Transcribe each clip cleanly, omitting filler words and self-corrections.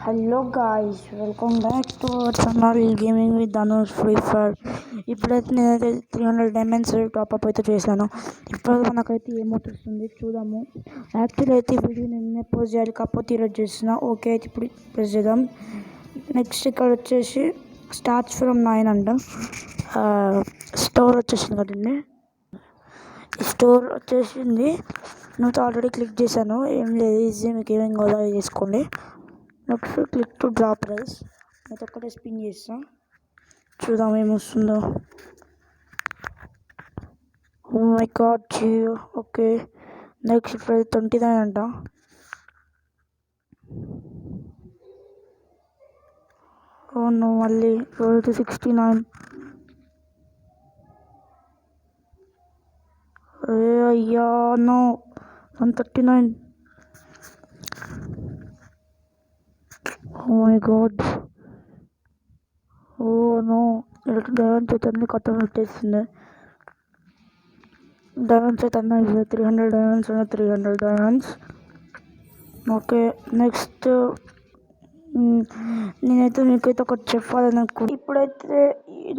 Hello guys, welcome back to our channel gaming with Dhanush free fire. ఇప్పుడైతే నేనైతే 300 diamonds top-up అయితే చేశాను. ఇప్పుడు మనకైతే ఏమౌంట్ వస్తుంది చూద్దాము. యాక్చువల్లీ అయితే వీడియో నిన్నే పోస్ట్ చేయాలి, కాకపోతే ఈరోజు చేసిన. ఓకే, అయితే ఇప్పుడు ప్రెస్ చేద్దాం. నెక్స్ట్ ఇక్కడ వచ్చేసి స్టార్ట్స్ ఫ్రమ్ 9 అంట. స్టోర్ వచ్చేసింది కదండి, స్టోర్ వచ్చేసింది. నువ్వు ఆల్రెడీ క్లిక్ చేశాను, ఏం లేదు, ఈజీ, మీకు ఏమేమి కావాలో అవి చేసుకోండి. Next click to drop price, అయితే ఒక్కటే స్పిన్ చేస్తా, చూద్దాం ఏమొస్తుందో. Oh my god, Jio. Okay, next price 29 అంట. ఓ నో, మళ్ళీ 69. అయ్యా no, 139. Oh my god. Oh no. Diamonds అయితే అన్ని కథం పెట్టేస్తుంది. డైమండ్స్ అయితే అన్నీ 300 డైమండ్స్ ఉన్నాయి, 300 డైమండ్స్. ఓకే, నెక్స్ట్ నేనైతే మీకైతే ఒకటి చెప్పాలని అనుకుంటున్నాను. ఇప్పుడైతే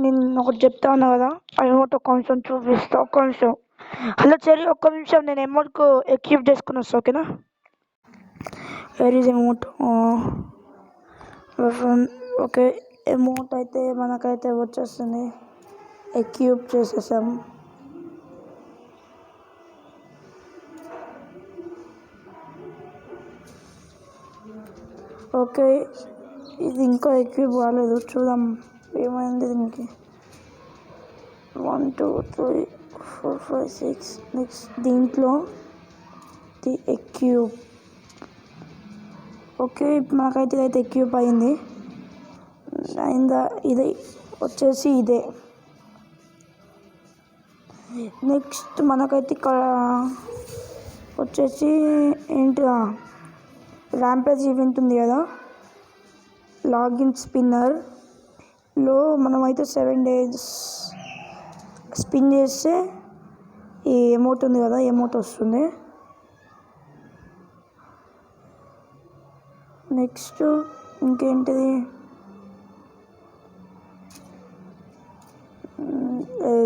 నేను ఒకటి చెప్తా ఉన్నా కదా, అమౌంట్ ఒక నిమిషం చూపిస్తా. ఒక్క నిమిషం. హలో చెరి, ఒక్క నిమిషం, నేను అమౌంట్కు ఎక్యూప్ చేసుకుని వస్తా, ఓకేనా? Where is amount? Okay, amount అయితే మనకైతే వచ్చేస్తుంది, ఎక్యూప్ చేసేసాం. ఓకే, ఇది ఇంకా ఎక్యూప్ కాలేదు, చూద్దాం ఏమైంది దీనికి. 1 2 3 4 5 6. నెక్స్ట్ దీంట్లో ది ఎక్యూప్. ఓకే, మనకైతే ఇదైతే ఎక్యూప్ అయింది. ఇది వచ్చేసి ఇదే. నెక్స్ట్ మనకైతే ఇక్కడ వచ్చేసి ఏంటి, ర్యాంపేజ్ ఈవెంట్ ఉంది కదా, లాగిన్ స్పిన్నర్లో మనమైతే 7 days స్పిన్ చేస్తే ఈ అమౌంట్ ఉంది కదా, అమౌంట్ వస్తుంది. నెక్స్ట్ ఇంకేంటిది,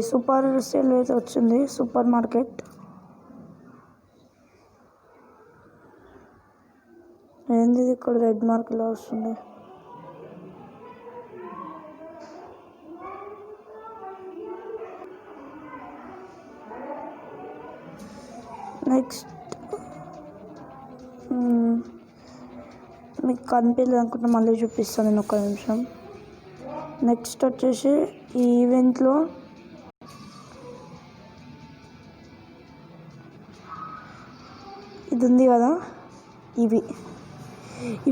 సూపర్ సేల్ అయితే వచ్చింది, సూపర్ మార్కెట్. ఏంది ఇక్కడ రెడ్ మార్క్లో వస్తుంది. నెక్స్ట్ మీకు కనిపించలేదు అనుకుంటే మళ్ళీ చూపిస్తాను నేను, ఒక్క నిమిషం. నెక్స్ట్ వచ్చేసి ఈ ఈవెంట్లో ఇది ఉంది కదా,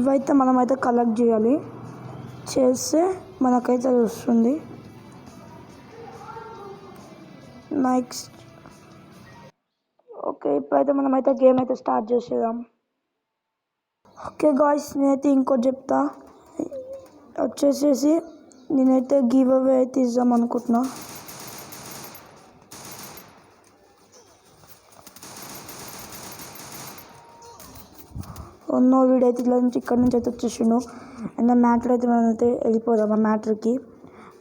ఇవైతే మనమైతే కలెక్ట్ చేయాలి, చేస్తే మనకైతే అది వస్తుంది. నెక్స్ట్ ఓకే, ఇప్పుడైతే మనమైతే గేమ్ అయితే స్టార్ట్ చేసేద్దాం. ఓకే గాయ్స్, నేనైతే ఇంకోటి చెప్తా. వచ్చేసేసి నేనైతే గివ్ అవే అయితే ఇద్దాం అనుకుంటున్నా. ఉన్నో వీడైతే ఇలా నుంచి ఇక్కడ నుంచి అయితే వచ్చేసిండు. అండ్ ఆ మ్యాటర్ అయితే మనం అయితే వెళ్ళిపోదాం. ఆ మ్యాటర్కి,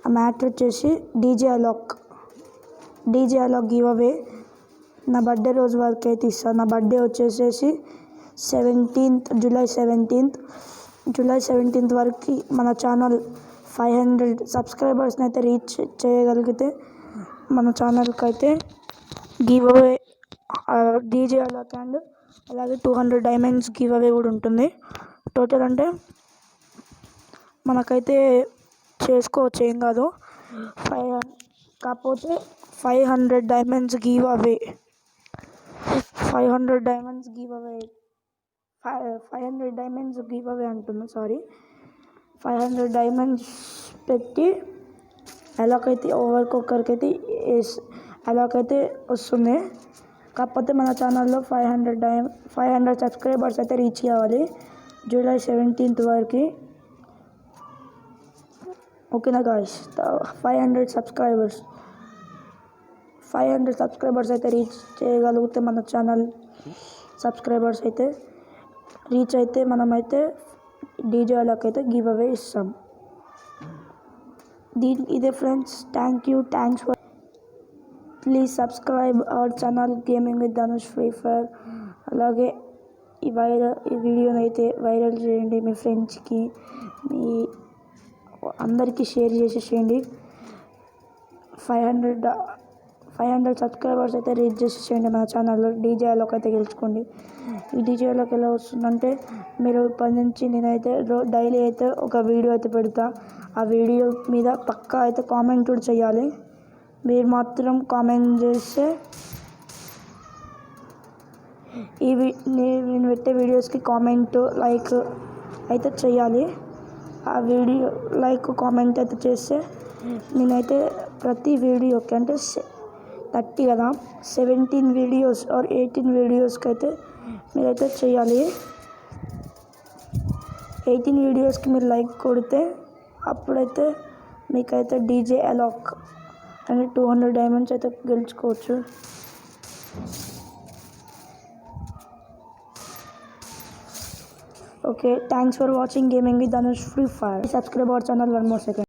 ఆ మ్యాటర్ వచ్చేసి డీజే అలాక్ గివ్ అవే. నా బర్త్డే రోజు వరకు అయితే ఇస్తాను. నా బర్త్డే వచ్చేసేసి జూలై 17th వరకు మన ఛానల్ 500 సబ్స్క్రైబర్స్ని అయితే రీచ్ చేయగలిగితే మన ఛానల్కి అయితే గివ్ అవే, డీజే అలాక్ అండ్ అలాగే 200 డైమండ్స్ గివ్ అవే కూడా ఉంటుంది. టోటల్ అంటే మనకైతే చేసుకోవచ్చు, ఏం కాదు. కాకపోతే 500 diamonds give away, 500 diamonds give away, 500 diamonds give away అంటున్నా, సారీ. 500 డైమండ్స్ పెట్టి అలాగైతే ఒక్కొక్కరికైతే అలాగైతే వస్తుంది. కాకపోతే మన ఛానల్లో 500 సబ్స్క్రైబర్స్ అయితే రీచ్ కావాలి జూలై 17th వరకు, ఓకేనా గాయ్స్? 500 సబ్స్క్రైబర్స్ అయితే రీచ్ చేయగలిగితే మన ఛానల్ సబ్స్క్రైబర్స్ అయితే రీచ్ అయితే మనమైతే డీజే వాళ్ళకి అయితే గివ్ అవే ఇస్తాం. ఇదే friends, thanks for please subscribe our channel gaming with Dhanush free fire. అలాగే ఈ వీడియోని అయితే వైరల్ చేయండి, మీ ఫ్రెండ్స్కి, మీ అందరికీ షేర్ చేసేసేయండి. 500 సబ్స్క్రైబర్స్ అయితే రీచ్ చేసేసేయండి మన ఛానల్లో. డీజేలోకి అయితే గెలుచుకోండి. ఈ డీజేలోకి ఎలా వస్తుందంటే, మీరు ఇప్పటి నుంచి నేనైతే డైలీ అయితే ఒక వీడియో అయితే పెడతా. ఆ వీడియో మీద పక్కా అయితే కామెంట్ కూడా చేయాలి. మీరు మాత్రం కామెంట్ చేస్తే నేను పెట్టే వీడియోస్కి కామెంట్ లైక్ అయితే చేయాలి. ఆ వీడియో లైక్ కామెంట్ అయితే చేస్తే నేనైతే ప్రతి వీడియోకి అంటే 30 కదా, 17 వీడియోస్ ఆర్ 18 వీడియోస్కి అయితే మీరైతే చేయాలి. 18 వీడియోస్కి మీరు లైక్ కొడితే అప్పుడైతే మీకైతే డీజే అలాక్ అంటే 200 డైమండ్స్ అయితే గెలుచుకోవచ్చు. Okay, thanks for watching Gaming with Dhanush Free Fire. Subscribe our channel one more second.